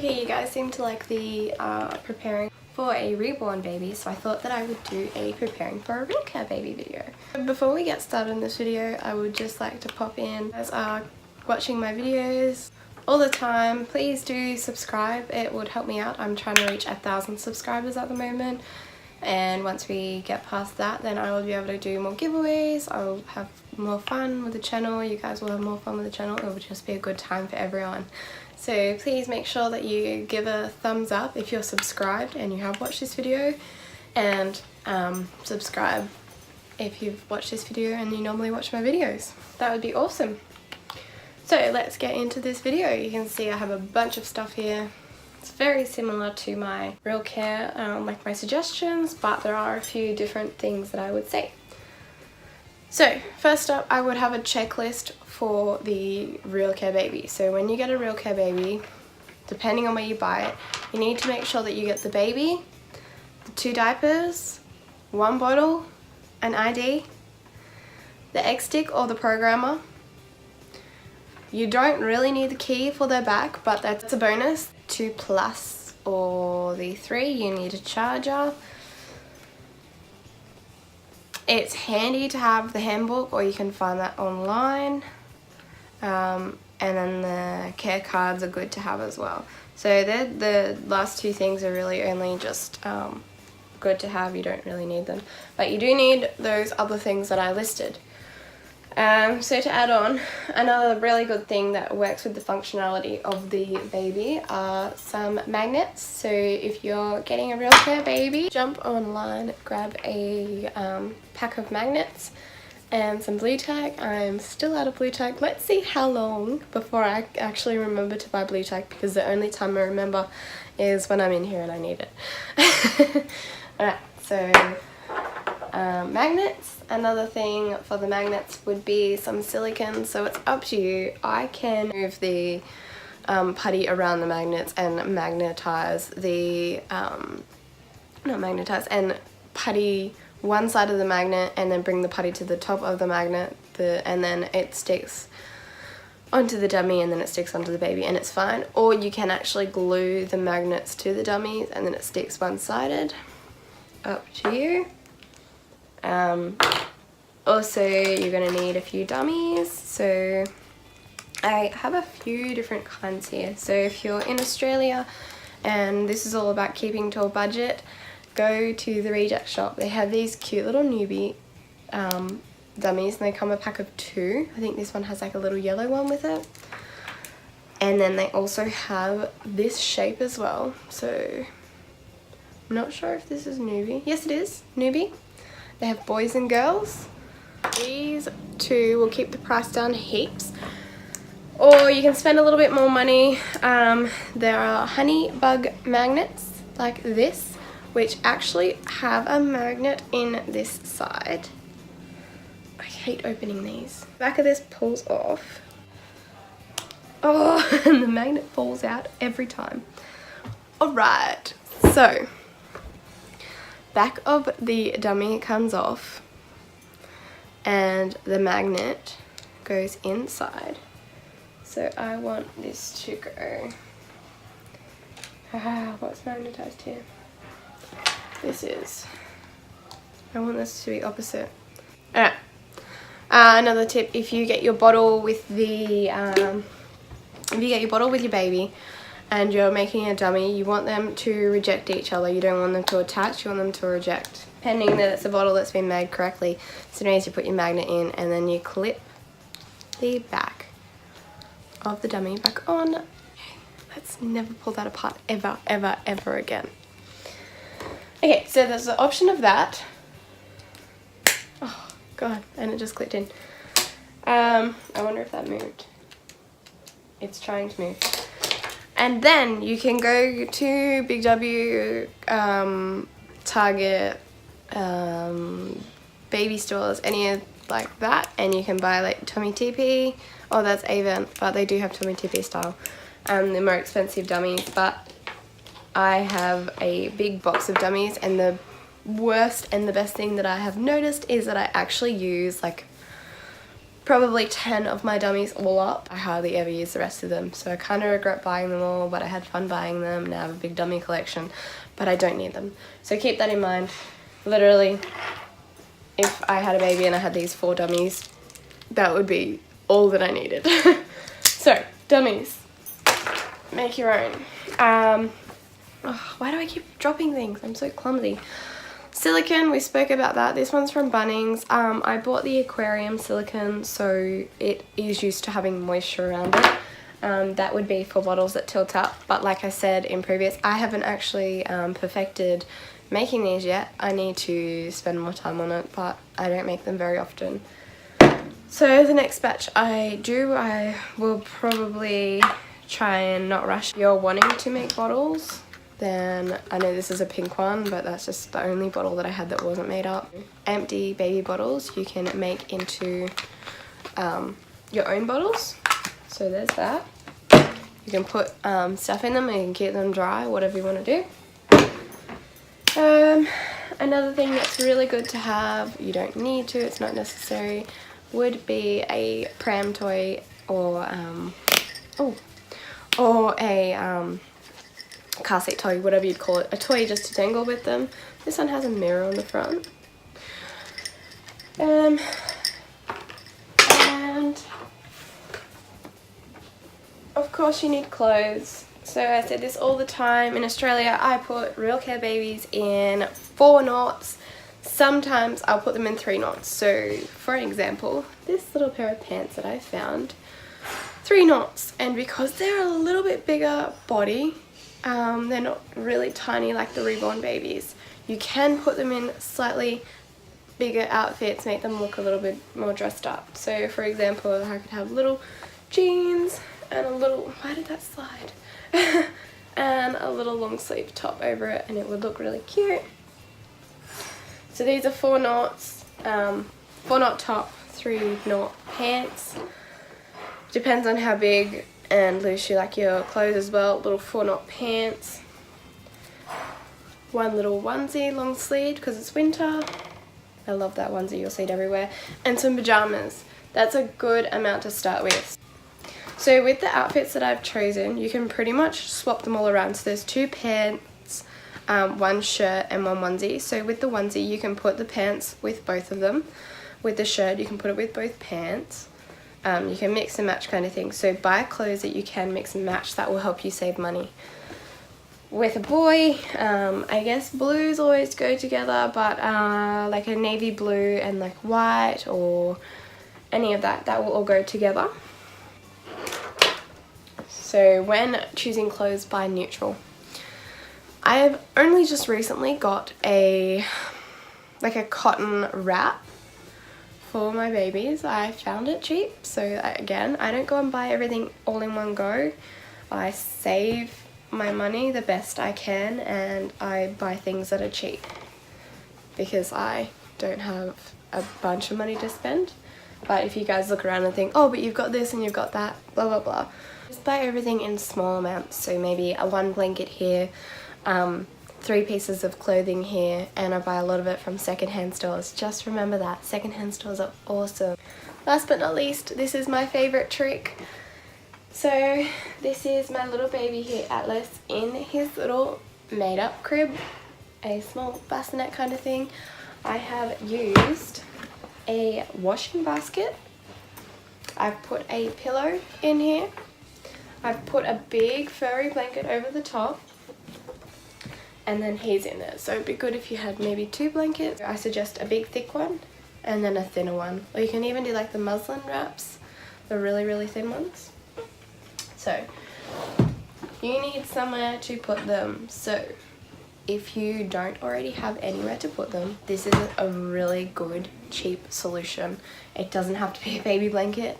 Okay, you guys seem to like the preparing for a reborn baby, so I thought that I would do a preparing for a Realcare baby video. Before we get started in this video, I would just like to pop in. You guys are watching my videos all the time. Please do subscribe, it would help me out. I'm trying to reach 1,000 subscribers at the moment, and once we get past that, then I will be able to do more giveaways. I will have more fun with the channel, you guys will have more fun with the channel. It will just be a good time for everyone. So please make sure that you give a thumbs up if you're subscribed and you have watched this video, and subscribe if you've watched this video and you normally watch my videos. That would be awesome. So let's get into this video. You can see I have a bunch of stuff here. It's very similar to my Realcare, like my suggestions, but there are a few different things that I would say. So first up, I would have a checklist for the Realcare baby. So when you get a Realcare baby, depending on where you buy it, you need to make sure that you get the baby, the 2 diapers, 1 bottle, an ID, the egg stick or the programmer. You don't really need the key for their back, but that's a bonus. 2+ or the 3, you need a charger. It's handy to have the handbook, or you can find that online. And then the care cards are good to have as well. So the last 2 things are really only just good to have. You don't really need them, but you do need those other things that I listed. So to add on, another really good thing that works with the functionality of the baby are some magnets. So if you're getting a Realcare baby, jump online, grab a pack of magnets and some blue tack. I'm still out of blue tack. Let's see how long before I actually remember to buy blue tack, because the only time I remember is when I'm in here and I need it. Alright, so magnets. Another thing for the magnets would be some silicone, so it's up to you. I can move the putty around the magnets and magnetize the, not magnetize, and putty one side of the magnet and then bring the putty to the top of the magnet, and then it sticks onto the dummy and then it sticks onto the baby and it's fine. Or you can actually glue the magnets to the dummies and then it sticks one-sided. Up to you. Also, you're going to need a few dummies, so I have a few different kinds here. So if you're in Australia and this is all about keeping to a budget, go to the Reject Shop. They have these cute little newbie dummies, and they come a pack of 2. I think this one has like a little yellow one with it. And then they also have this shape as well, so I'm not sure if this is newbie. Yes, it is newbie. They have boys and girls. These 2 will keep the price down heaps. Or you can spend a little bit more money. There are honey bug magnets like this, which actually have a magnet in this side. I hate opening these. The back of this pulls off. Oh, and the magnet falls out every time. Alright, so back of the dummy comes off and the magnet goes inside. So I want this to go, what's magnetized here? This is, I want this to be opposite. Alright, another tip, if you get your bottle with the, your baby and you're making a dummy, you want them to reject each other. You don't want them to attach, you want them to reject. Depending that it's a bottle that's been made correctly, so as you put your magnet in and then you clip the back of the dummy back on. Let's never pull that apart ever, ever, ever again. Okay, so there's the option of that. Oh god, and it just clicked in. I wonder if that moved. It's trying to move. And then you can go to Big W, Target, baby stores, any like that, and you can buy like Tummy TP, or that's Avon, but they do have Tummy TP style. They're more expensive dummies, but I have a big box of dummies, and the worst and the best thing that I have noticed is that I actually use like probably 10 of my dummies all up. I hardly ever use the rest of them, so I kind of regret buying them all, but I had fun buying them. Now I have a big dummy collection, but I don't need them. So keep that in mind. Literally, if I had a baby and I had these 4 dummies, that would be all that I needed. So, dummies. Make your own. Why do I keep dropping things? I'm so clumsy. Silicon, we spoke about that. This one's from Bunnings. I bought the Aquarium Silicon, so it is used to having moisture around it. That would be for bottles that tilt up, but like I said in previous, I haven't actually perfected making these yet. I need to spend more time on it, but I don't make them very often. So the next batch I will probably try and not rush. If you're wanting to make bottles, then I know this is a pink one, but that's just the only bottle that I had that wasn't made up. Empty baby bottles you can make into your own bottles. So there's that. You can put stuff in them and you can keep them dry, whatever you want to do. Another thing that's really good to have, you don't need to, it's not necessary, would be a Pram Toy or a car seat toy, whatever you'd call it, a toy just to dangle with them. This one has a mirror on the front. And of course you need clothes. So I say this all the time. In Australia I put Realcare babies in 4 knots. Sometimes I'll put them in 3 knots. So for an example, this little pair of pants that I found, 3 knots, and because they're a little bit bigger body, they're not really tiny like the reborn babies. You can put them in slightly bigger outfits, make them look a little bit more dressed up. So for example, I could have little jeans and a little, why did that slide? And a little long sleeve top over it, and it would look really cute. So these are 4 knots, 4 knot top, 3 knot pants. Depends on how big and loose you like your clothes as well. Little 4 knot pants. 1 little onesie, long sleeved because it's winter. I love that onesie, you'll see it everywhere. And some pajamas. That's a good amount to start with. So with the outfits that I've chosen, you can pretty much swap them all around. So there's 2 pants, 1 shirt and 1 onesie. So with the onesie you can put the pants with both of them. With the shirt you can put it with both pants. You can mix and match kind of thing. So buy clothes that you can mix and match. That will help you save money. With a boy, I guess blues always go together, but like a navy blue and like white or any of that, that will all go together. So when choosing clothes, buy neutral. I have only just recently got a cotton wrap for my babies. I found it cheap, so again, I don't go and buy everything all in one go. I save my money the best I can and I buy things that are cheap because I don't have a bunch of money to spend. But if you guys look around and think, oh, but you've got this and you've got that, blah blah blah, just buy everything in small amounts. So maybe a 1 blanket here, 3 pieces of clothing here, and I buy a lot of it from secondhand stores. Just remember that, secondhand stores are awesome. Last but not least, this is my favorite trick. So this is my little baby here, Atlas, in his little made up crib, a small bassinet kind of thing. I have used a washing basket. I've put a pillow in here. I've put a big furry blanket over the top. And then he's in there, so it'd be good if you had maybe 2 blankets. I suggest a big thick one and then a thinner one, or you can even do like the muslin wraps, the really thin ones. So you need somewhere to put them. So if you don't already have anywhere to put them, this is a really good cheap solution. It doesn't have to be a baby blanket,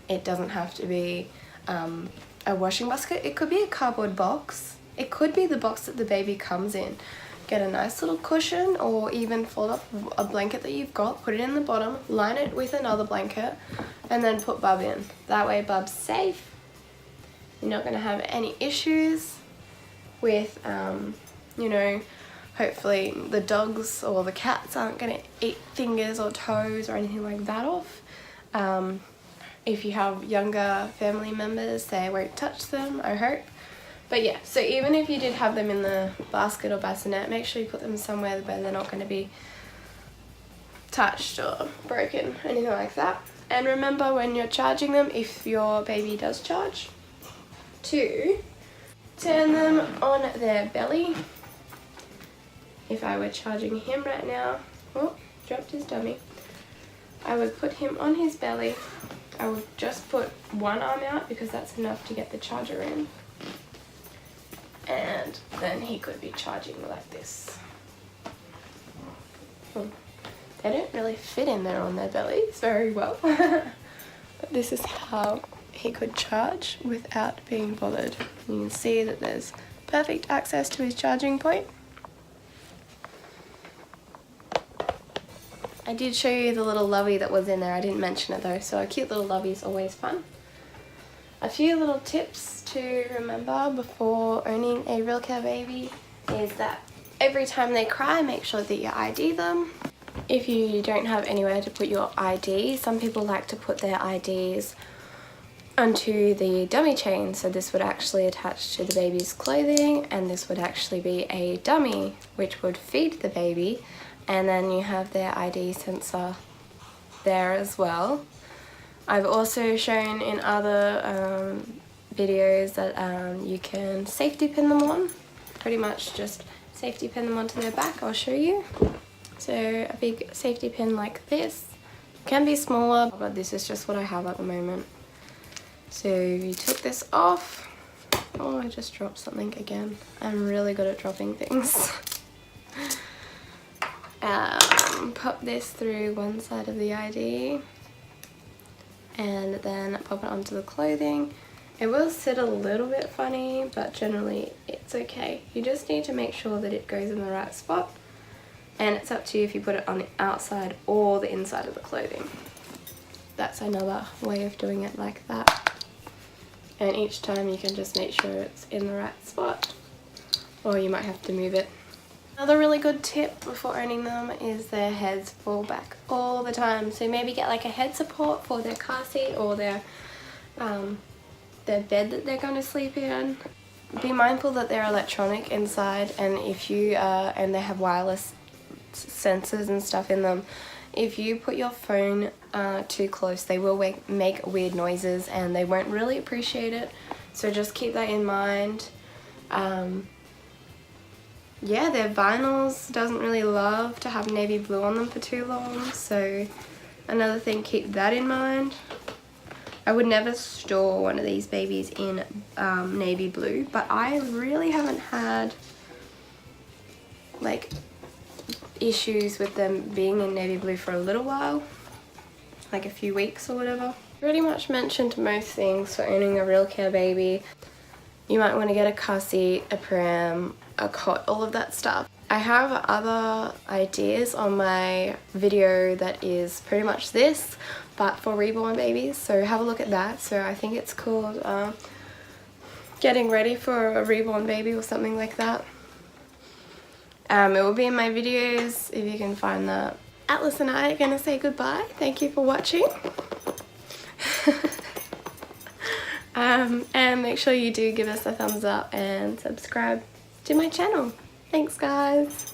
it doesn't have to be a washing basket, it could be a cardboard box. It could be the box that the baby comes in. Get a nice little cushion or even fold up a blanket that you've got, put it in the bottom, line it with another blanket, and then put Bub in. That way Bub's safe. You're not going to have any issues with, you know, hopefully the dogs or the cats aren't going to eat fingers or toes or anything like that off. If you have younger family members, they won't touch them, I hope. But yeah, so even if you did have them in the basket or bassinet, make sure you put them somewhere where they're not going to be touched or broken, anything like that. And remember, when you're charging them, if your baby does charge, to turn them on their belly. If I were charging him right now, oh, dropped his dummy, I would put him on his belly. I would just put one arm out because that's enough to get the charger in. And then he could be charging like this. They don't really fit in there on their bellies very well. But this is how he could charge without being bothered. You can see that there's perfect access to his charging point. I did show you the little lovey that was in there. I didn't mention it though, so a cute little lovey is always fun. A few little tips to remember before owning a Realcare baby is that every time they cry, make sure that you ID them. If you don't have anywhere to put your ID, some people like to put their IDs onto the dummy chain. So this would actually attach to the baby's clothing, and this would actually be a dummy which would feed the baby, and then you have their ID sensor there as well. I've also shown in other videos that you can safety pin them on. Pretty much just safety pin them onto their back. I'll show you. So a big safety pin like this. It can be smaller, but this is just what I have at the moment. So you took this off. Oh, I just dropped something again. I'm really good at dropping things. Pop this through one side of the ID and then pop it onto the clothing. It will sit a little bit funny, but generally it's okay. You just need to make sure that it goes in the right spot, and it's up to you if you put it on the outside or the inside of the clothing. That's another way of doing it like that. And each time you can just make sure it's in the right spot, or you might have to move it. Another really good tip before owning them is their heads fall back all the time. So maybe get like a head support for their car seat or their bed that they're going to sleep in. Be mindful that they're electronic inside, and if you and they have wireless sensors and stuff in them. If you put your phone too close, they will make weird noises and they won't really appreciate it. So just keep that in mind. Yeah, their vinyls doesn't really love to have navy blue on them for too long, so another thing, keep that in mind. I would never store one of these babies in navy blue, but I really haven't had like issues with them being in navy blue for a little while, like a few weeks or whatever. Pretty much mentioned most things for owning a Realcare baby. You might want to get a car seat, a pram, a cot, all of that stuff. I have other ideas on my video that is pretty much this, but for reborn babies, so have a look at that. So I think it's called Getting Ready for a Reborn Baby or something like that. It will be in my videos if you can find that. Atlas and I are going to say goodbye. Thank you for watching. And make sure you do give us a thumbs up and subscribe to my channel. Thanks guys.